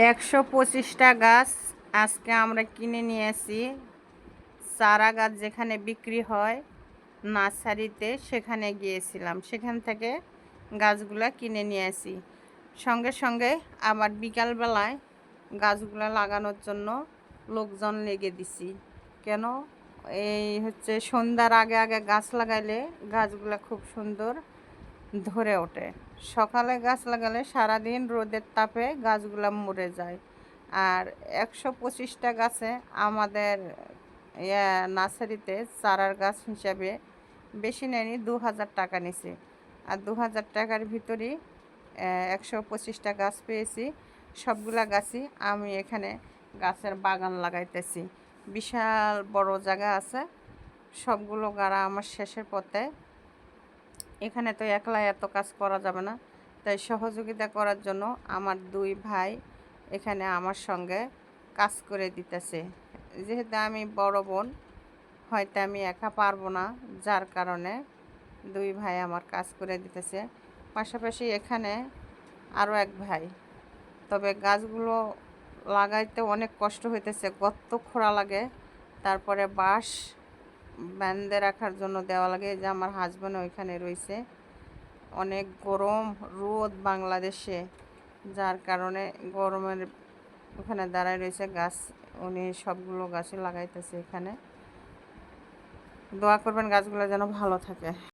125টা গাছ আজকে আমরা কিনে নিয়ে আসি। চারা গাছ যেখানে বিক্রি হয় নার্সারিতে, সেখানে গিয়েছিলাম, সেখান থেকে গাছগুলা কিনে নিয়ে আসি। সঙ্গে সঙ্গে আবার বিকালবেলায় গাছগুলা লাগানোর জন্য লোকজন লেগে দিছি। কেন? এই হচ্ছে সন্ধ্যার আগে আগে গাছ লাগাইলে গাছগুলা খুব সুন্দর ধরে ওঠে। সকালে গাছ লাগালে সারাদিন রোদের তাপে গাছগুলা মরে যায়। আর 125টা গাছে আমাদের নার্সারিতে চারার গাছ হিসাবে বেশি নেয়নি, 2000 টাকা নিছে। আর 2000 টাকার ভিতরেই 125টা গাছ পেয়েছি। সবগুলা গাছই আমি এখানে গাছের বাগান লাগাইতেছি। বিশাল বড় জায়গা আছে, সবগুলো গাড়া আমার শেষের পথে। এখানে তো একলা এত কাজ করা যাবে না, তাই সহযোগিতা করার জন্য আমার 2 ভাই এখানে আমার সঙ্গে কাজ করে দিতেছে। যেহেতু আমি বড় বোন, হয়তো আমি একা পারবো না, যার কারণে 2 ভাই আমার কাজ করে দিতেছে। পাশাপাশি এখানে আরও এক ভাই। তবে গাছগুলো লাগাইতে অনেক কষ্ট হইতেছে, গর্ত খোঁড়া লাগে, তারপরে বাঁশ বেঁধে রাখার জন্য দেওয়া লাগে। যে আমার হাজব্যান্ড ওইখানে রয়েছে। অনেক গরম রোদ বাংলাদেশে, যার কারণে গরমের ওখানে দাঁড়ায় রয়েছে গাছ। উনি সবগুলো গাছই লাগাইতেছে এখানে। দোয়া করবেন গাছগুলো যেন ভালো থাকে।